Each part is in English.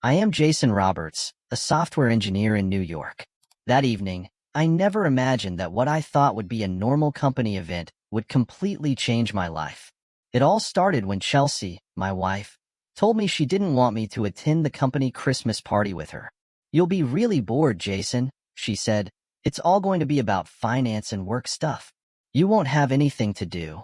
I am Jason Roberts, a software engineer in New York. That evening, I never imagined that what I thought would be a normal company event would completely change my life. It all started when Chelsea, my wife, told me she didn't want me to attend the company Christmas party with her. "You'll be really bored, Jason," she said. "It's all going to be about finance and work stuff. You won't have anything to do."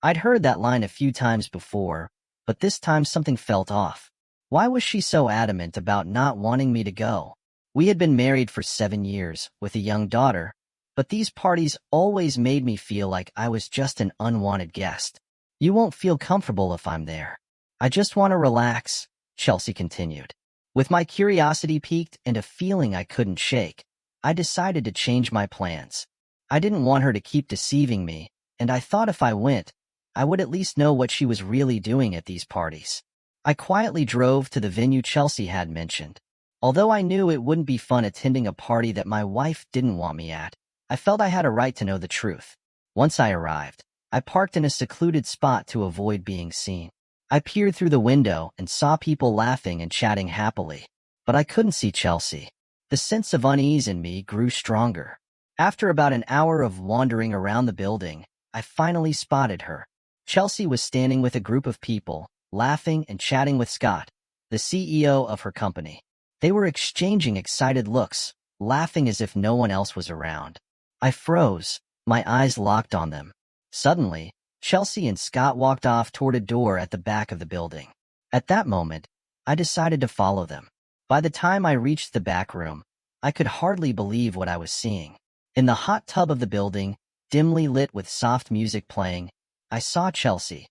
I'd heard that line a few times before, but this time something felt off. Why was she so adamant about not wanting me to go? We had been married for 7 years, with a young daughter, but these parties always made me feel like I was just an unwanted guest. "You won't feel comfortable if I'm there. I just want to relax," Chelsea continued. With my curiosity piqued and a feeling I couldn't shake, I decided to change my plans. I didn't want her to keep deceiving me, and I thought if I went, I would at least know what she was really doing at these parties. I quietly drove to the venue Chelsea had mentioned. Although I knew it wouldn't be fun attending a party that my wife didn't want me at, I felt I had a right to know the truth. Once I arrived, I parked in a secluded spot to avoid being seen. I peered through the window and saw people laughing and chatting happily, but I couldn't see Chelsea. The sense of unease in me grew stronger. After about an hour of wandering around the building, I finally spotted her. Chelsea was standing with a group of people, laughing and chatting with Scott, the CEO of her company. They were exchanging excited looks, laughing as if no one else was around. I froze, my eyes locked on them. Suddenly, Chelsea and Scott walked off toward a door at the back of the building. At that moment, I decided to follow them. By the time I reached the back room, I could hardly believe what I was seeing. In the hot tub of the building, dimly lit with soft music playing, I saw Chelsea,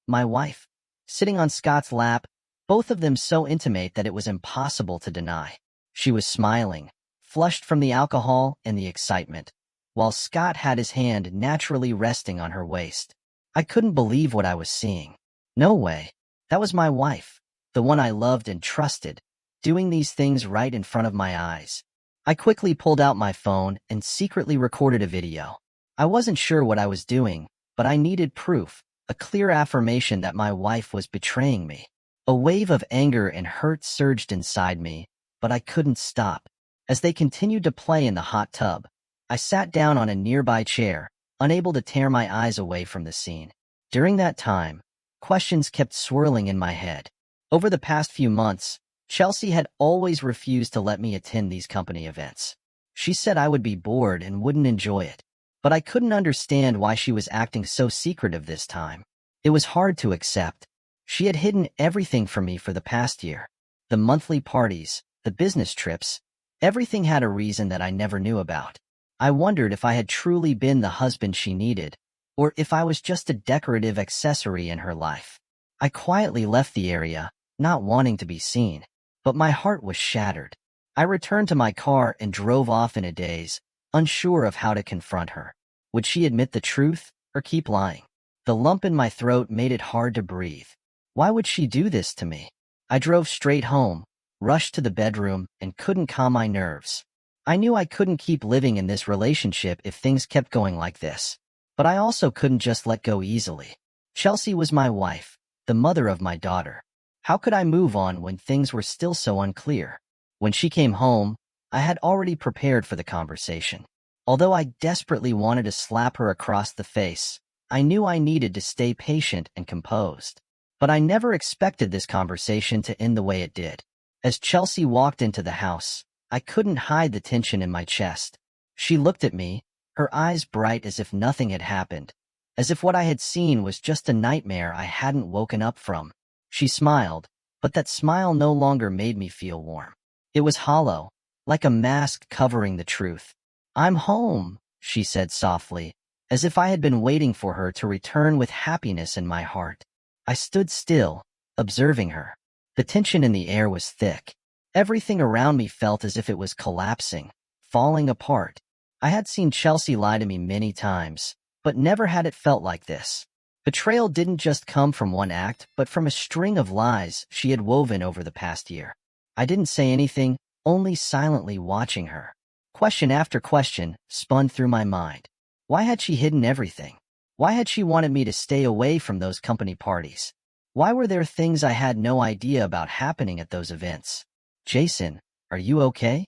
my wife, sitting on Scott's lap, both of them so intimate that it was impossible to deny. She was smiling, flushed from the alcohol and the excitement, while Scott had his hand naturally resting on her waist. I couldn't believe what I was seeing. No way. That was my wife, the one I loved and trusted, doing these things right in front of my eyes. I quickly pulled out my phone and secretly recorded a video. I wasn't sure what I was doing, but I needed proof, a clear affirmation that my wife was betraying me. A wave of anger and hurt surged inside me, but I couldn't stop. As they continued to play in the hot tub, I sat down on a nearby chair, unable to tear my eyes away from the scene. During that time, questions kept swirling in my head. Over the past few months, Chelsea had always refused to let me attend these company events. She said I would be bored and wouldn't enjoy it. But I couldn't understand why she was acting so secretive this time. It was hard to accept. She had hidden everything from me for the past year. The monthly parties, the business trips, everything had a reason that I never knew about. I wondered if I had truly been the husband she needed, or if I was just a decorative accessory in her life. I quietly left the area, not wanting to be seen, but my heart was shattered. I returned to my car and drove off in a daze, unsure of how to confront her. Would she admit the truth, or keep lying? The lump in my throat made it hard to breathe. Why would she do this to me? I drove straight home, rushed to the bedroom, and couldn't calm my nerves. I knew I couldn't keep living in this relationship if things kept going like this. But I also couldn't just let go easily. Chelsea was my wife, the mother of my daughter. How could I move on when things were still so unclear? When she came home, I had already prepared for the conversation. Although I desperately wanted to slap her across the face, I knew I needed to stay patient and composed. But I never expected this conversation to end the way it did. As Chelsea walked into the house, I couldn't hide the tension in my chest. She looked at me, her eyes bright as if nothing had happened, as if what I had seen was just a nightmare I hadn't woken up from. She smiled, but that smile no longer made me feel warm. It was hollow, like a mask covering the truth. "I'm home," she said softly, as if I had been waiting for her to return with happiness in my heart. I stood still, observing her. The tension in the air was thick. Everything around me felt as if it was collapsing, falling apart. I had seen Chelsea lie to me many times, but never had it felt like this. Betrayal didn't just come from one act, but from a string of lies she had woven over the past year. I didn't say anything, only silently watching her. Question after question spun through my mind. Why had she hidden everything? Why had she wanted me to stay away from those company parties? Why were there things I had no idea about happening at those events? Jason, are you okay?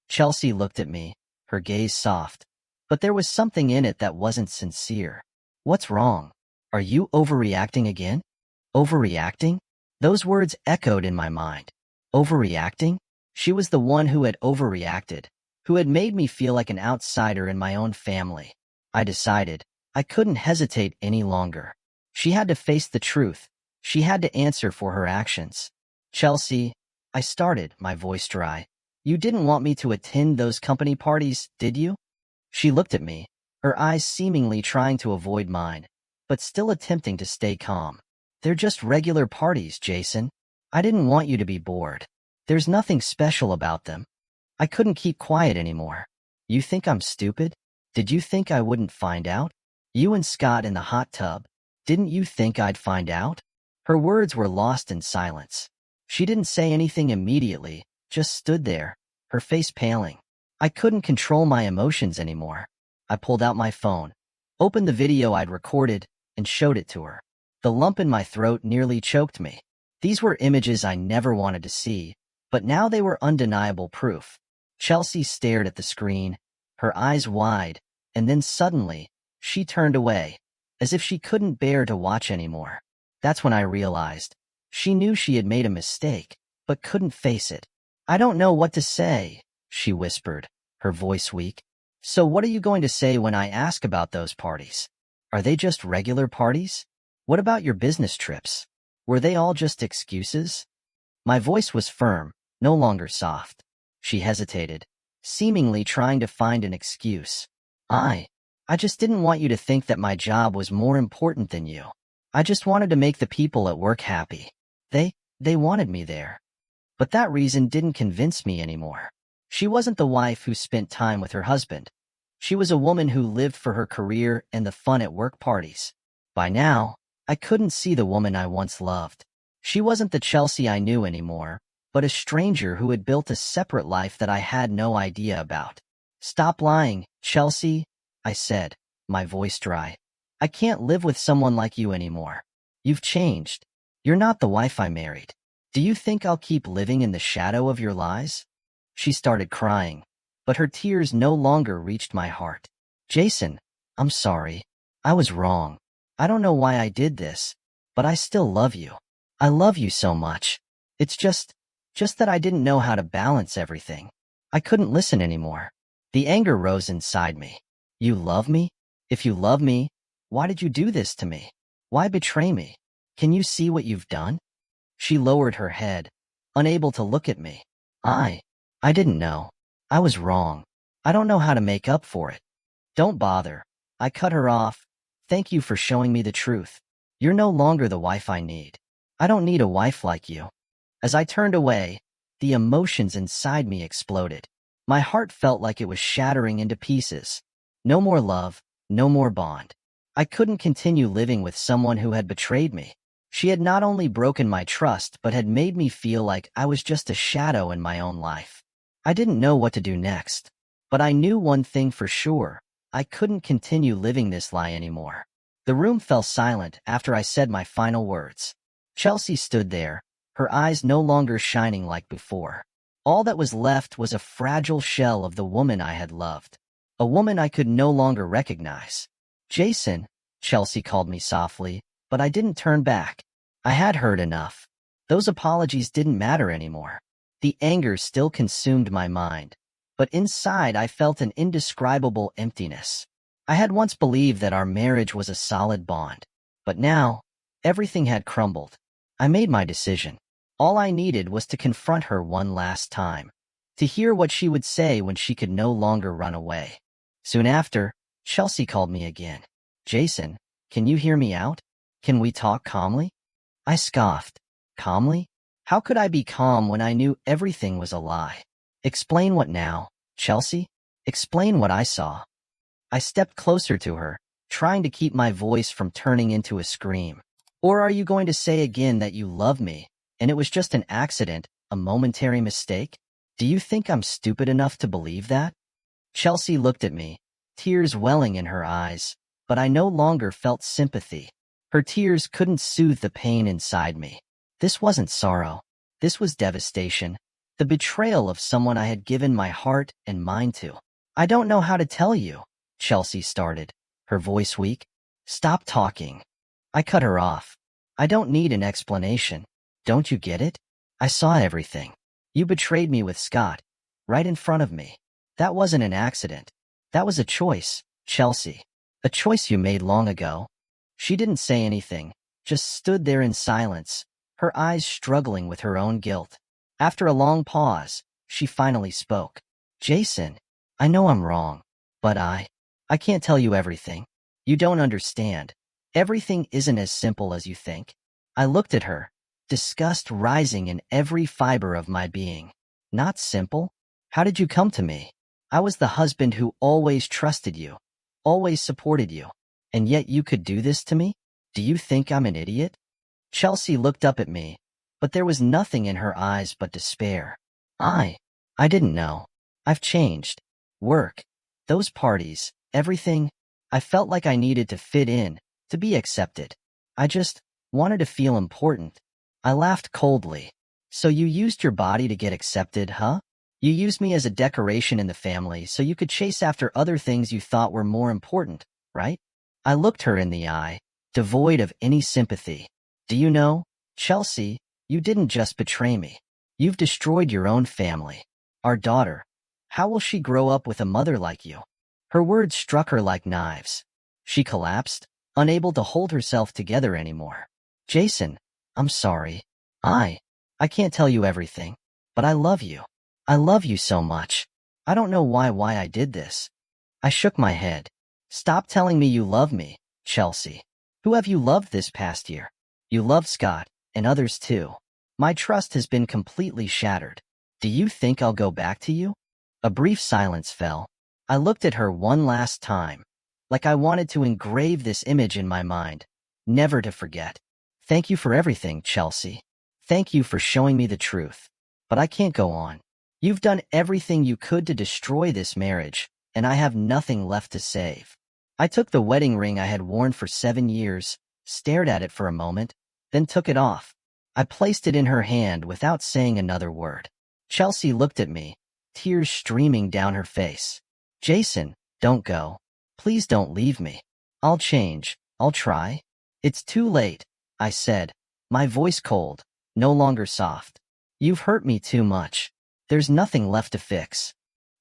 Chelsea looked at me, her gaze soft. But there was something in it that wasn't sincere. What's wrong? Are you overreacting again? Overreacting? Those words echoed in my mind. Overreacting? She was the one who had overreacted, who had made me feel like an outsider in my own family. I decided I couldn't hesitate any longer. She had to face the truth. She had to answer for her actions. Chelsea, I started, my voice dry. You didn't want me to attend those company parties, did you? She looked at me, her eyes seemingly trying to avoid mine, but still attempting to stay calm. They're just regular parties, Jason. I didn't want you to be bored. There's nothing special about them. I couldn't keep quiet anymore. You think I'm stupid? Did you think I wouldn't find out? You and Scott in the hot tub. Didn't you think I'd find out? Her words were lost in silence. She didn't say anything immediately, just stood there, her face paling. I couldn't control my emotions anymore. I pulled out my phone, opened the video I'd recorded, and showed it to her. The lump in my throat nearly choked me. These were images I never wanted to see, but now they were undeniable proof. Chelsea stared at the screen, her eyes wide, and then suddenly, she turned away, as if she couldn't bear to watch anymore. That's when I realized. She knew she had made a mistake, but couldn't face it. I don't know what to say, she whispered, her voice weak. So what are you going to say when I ask about those parties? Are they just regular parties? What about your business trips? Were they all just excuses? My voice was firm, no longer soft. She hesitated, seemingly trying to find an excuse. I just didn't want you to think that my job was more important than you. I just wanted to make the people at work happy. They wanted me there. But that reason didn't convince me anymore. She wasn't the wife who spent time with her husband. She was a woman who lived for her career and the fun at work parties. By now, I couldn't see the woman I once loved. She wasn't the Chelsea I knew anymore, but a stranger who had built a separate life that I had no idea about. Stop lying, Chelsea, I said, my voice dry. I can't live with someone like you anymore. You've changed. You're not the wife I married. Do you think I'll keep living in the shadow of your lies? She started crying, but her tears no longer reached my heart. Jason, I'm sorry. I was wrong. I don't know why I did this, but I still love you. I love you so much. It's just that I didn't know how to balance everything. I couldn't listen anymore. The anger rose inside me. You love me? If you love me, why did you do this to me? Why betray me? Can you see what you've done? She lowered her head, unable to look at me. I didn't know. I was wrong. I don't know how to make up for it. Don't bother. I cut her off. Thank you for showing me the truth. You're no longer the wife I need. I don't need a wife like you. As I turned away, the emotions inside me exploded. My heart felt like it was shattering into pieces. No more love, no more bond. I couldn't continue living with someone who had betrayed me. She had not only broken my trust but had made me feel like I was just a shadow in my own life. I didn't know what to do next, but I knew one thing for sure. I couldn't continue living this lie anymore. The room fell silent after I said my final words. Chelsea stood there, her eyes no longer shining like before. All that was left was a fragile shell of the woman I had loved, a woman I could no longer recognize. Jason, Chelsea called me softly, but I didn't turn back. I had heard enough. Those apologies didn't matter anymore. The anger still consumed my mind, but inside I felt an indescribable emptiness. I had once believed that our marriage was a solid bond, but now, everything had crumbled. I made my decision. All I needed was to confront her one last time, to hear what she would say when she could no longer run away. Soon after, Chelsea called me again. Jason, can you hear me out? Can we talk calmly? I scoffed. Calmly? How could I be calm when I knew everything was a lie? Explain what now, Chelsea? Explain what I saw. I stepped closer to her, trying to keep my voice from turning into a scream. Or are you going to say again that you love me, and it was just an accident, a momentary mistake? Do you think I'm stupid enough to believe that? Chelsea looked at me, tears welling in her eyes, but I no longer felt sympathy. Her tears couldn't soothe the pain inside me. This wasn't sorrow. This was devastation. The betrayal of someone I had given my heart and mind to. I don't know how to tell you, Chelsea started, her voice weak. Stop talking. I cut her off. I don't need an explanation. Don't you get it? I saw everything. You betrayed me with Scott, right in front of me. That wasn't an accident. That was a choice, Chelsea. A choice you made long ago. She didn't say anything, just stood there in silence, her eyes struggling with her own guilt. After a long pause, she finally spoke. Jason, I know I'm wrong, but I can't tell you everything. You don't understand. Everything isn't as simple as you think. I looked at her, disgust rising in every fiber of my being. Not simple? How did you come to me? I was the husband who always trusted you, always supported you, and yet you could do this to me? Do you think I'm an idiot? Chelsea looked up at me, but there was nothing in her eyes but despair. I didn't know. I've changed. Work, those parties, everything. I felt like I needed to fit in, to be accepted. I just wanted to feel important. I laughed coldly. So you used your body to get accepted, huh? You used me as a decoration in the family so you could chase after other things you thought were more important, right? I looked her in the eye, devoid of any sympathy. Do you know, Chelsea, you didn't just betray me. You've destroyed your own family. Our daughter. How will she grow up with a mother like you? Her words struck her like knives. She collapsed, unable to hold herself together anymore. Jason, I'm sorry. I can't tell you everything, but I love you. I love you so much. I don't know why I did this. I shook my head. Stop telling me you love me, Chelsea. Who have you loved this past year? You loved Scott, and others too. My trust has been completely shattered. Do you think I'll go back to you? A brief silence fell. I looked at her one last time, like I wanted to engrave this image in my mind, never to forget. Thank you for everything, Chelsea. Thank you for showing me the truth. But I can't go on. You've done everything you could to destroy this marriage, and I have nothing left to save. I took the wedding ring I had worn for 7 years, stared at it for a moment, then took it off. I placed it in her hand without saying another word. Chelsea looked at me, tears streaming down her face. Jason, don't go. Please don't leave me. I'll change. I'll try. It's too late, I said, my voice cold, no longer soft. You've hurt me too much. There's nothing left to fix.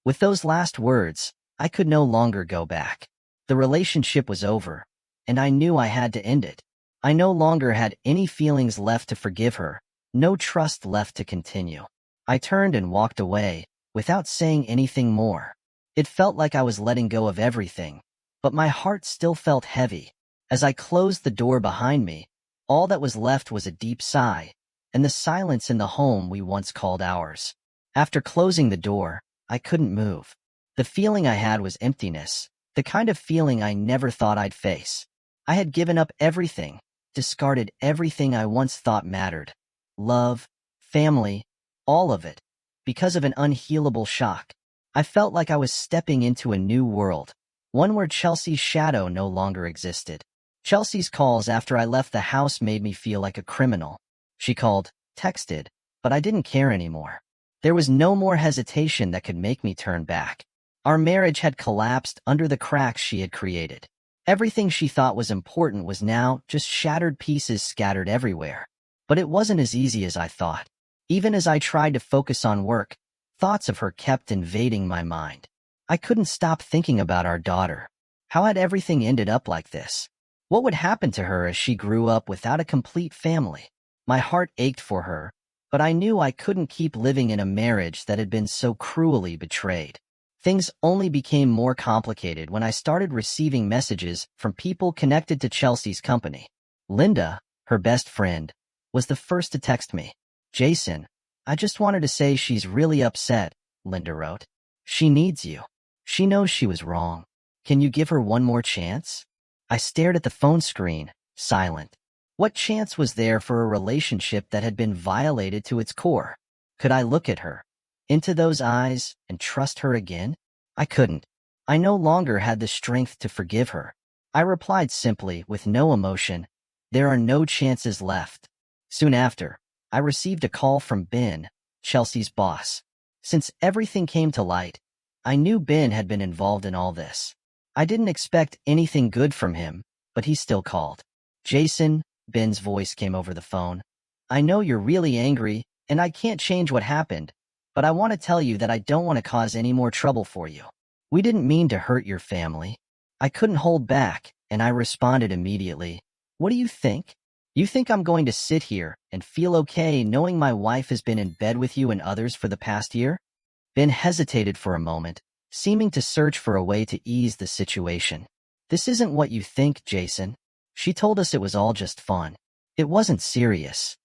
With those last words, I could no longer go back. The relationship was over, and I knew I had to end it. I no longer had any feelings left to forgive her, no trust left to continue. I turned and walked away, without saying anything more. It felt like I was letting go of everything, but my heart still felt heavy. As I closed the door behind me, all that was left was a deep sigh, and the silence in the home we once called ours. After closing the door, I couldn't move. The feeling I had was emptiness, the kind of feeling I never thought I'd face. I had given up everything, discarded everything I once thought mattered. Love, family, all of it, because of an unhealable shock. I felt like I was stepping into a new world, one where Chelsea's shadow no longer existed. Chelsea's calls after I left the house made me feel like a criminal. She called, texted, but I didn't care anymore. There was no more hesitation that could make me turn back. Our marriage had collapsed under the cracks she had created. Everything she thought was important was now just shattered pieces scattered everywhere. But it wasn't as easy as I thought. Even as I tried to focus on work, thoughts of her kept invading my mind. I couldn't stop thinking about our daughter. How had everything ended up like this? What would happen to her as she grew up without a complete family? My heart ached for her, but I knew I couldn't keep living in a marriage that had been so cruelly betrayed. Things only became more complicated when I started receiving messages from people connected to Chelsea's company. Linda, her best friend, was the first to text me. Jason, I just wanted to say she's really upset, Linda wrote. She needs you. She knows she was wrong. Can you give her one more chance? I stared at the phone screen, silent. What chance was there for a relationship that had been violated to its core? Could I look at her, into those eyes, and trust her again? I couldn't. I no longer had the strength to forgive her. I replied simply, with no emotion, there are no chances left. Soon after, I received a call from Ben, Chelsea's boss. Since everything came to light, I knew Ben had been involved in all this. I didn't expect anything good from him, but he still called. Jason, Ben's voice came over the phone. I know you're really angry, and I can't change what happened, but I want to tell you that I don't want to cause any more trouble for you. We didn't mean to hurt your family. I couldn't hold back, and I responded immediately. What do you think? You think I'm going to sit here and feel okay knowing my wife has been in bed with you and others for the past year? Ben hesitated for a moment, seeming to search for a way to ease the situation. This isn't what you think, Jason. She told us it was all just fun. It wasn't serious.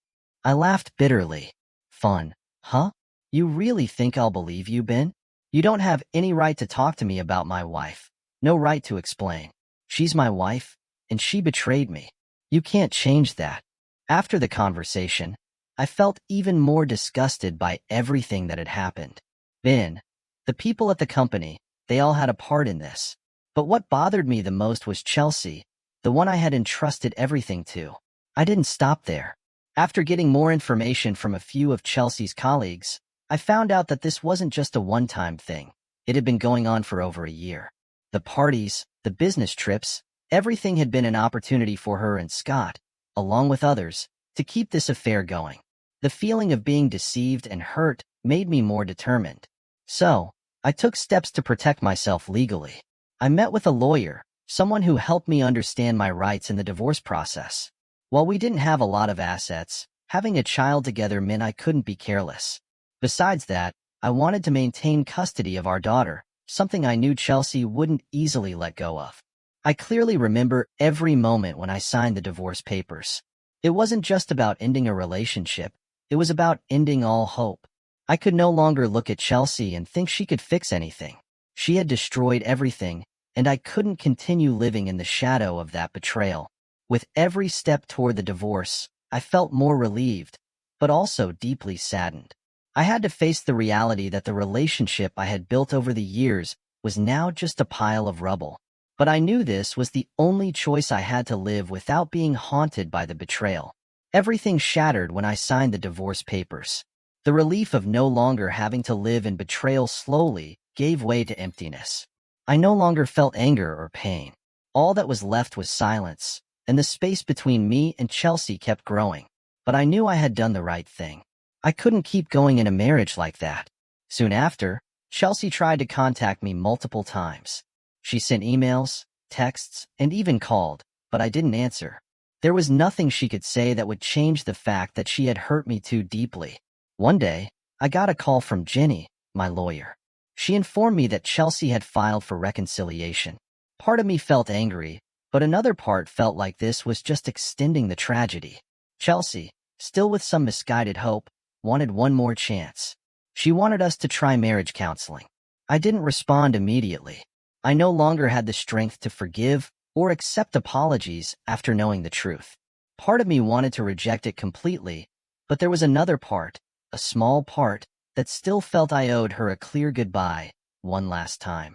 I laughed bitterly. Fun, huh? You really think I'll believe you, Ben? You don't have any right to talk to me about my wife. No right to explain. She's my wife, and she betrayed me. You can't change that. After the conversation, I felt even more disgusted by everything that had happened. Ben, the people at the company, they all had a part in this. But what bothered me the most was Chelsea, the one I had entrusted everything to. I didn't stop there. After getting more information from a few of Chelsea's colleagues, I found out that this wasn't just a one-time thing. It had been going on for over a year. The parties, the business trips, everything had been an opportunity for her and Scott, along with others, to keep this affair going. The feeling of being deceived and hurt made me more determined. So, I took steps to protect myself legally. I met with a lawyer, someone who helped me understand my rights in the divorce process. While we didn't have a lot of assets, having a child together meant I couldn't be careless. Besides that, I wanted to maintain custody of our daughter, something I knew Chelsea wouldn't easily let go of. I clearly remember every moment when I signed the divorce papers. It wasn't just about ending a relationship, it was about ending all hope. I could no longer look at Chelsea and think she could fix anything. She had destroyed everything, and I couldn't continue living in the shadow of that betrayal. With every step toward the divorce, I felt more relieved, but also deeply saddened. I had to face the reality that the relationship I had built over the years was now just a pile of rubble. But I knew this was the only choice I had to live without being haunted by the betrayal. Everything shattered when I signed the divorce papers. The relief of no longer having to live in betrayal slowly gave way to emptiness. I no longer felt anger or pain. All that was left was silence, and the space between me and Chelsea kept growing. But I knew I had done the right thing. I couldn't keep going in a marriage like that. Soon after, Chelsea tried to contact me multiple times. She sent emails, texts, and even called, but I didn't answer. There was nothing she could say that would change the fact that she had hurt me too deeply. One day, I got a call from Jenny, my lawyer. She informed me that Chelsea had filed for reconciliation. Part of me felt angry, but another part felt like this was just extending the tragedy. Chelsea, still with some misguided hope, wanted one more chance. She wanted us to try marriage counseling. I didn't respond immediately. I no longer had the strength to forgive or accept apologies after knowing the truth. Part of me wanted to reject it completely, but there was another part, a small part, that still felt I owed her a clear goodbye, one last time.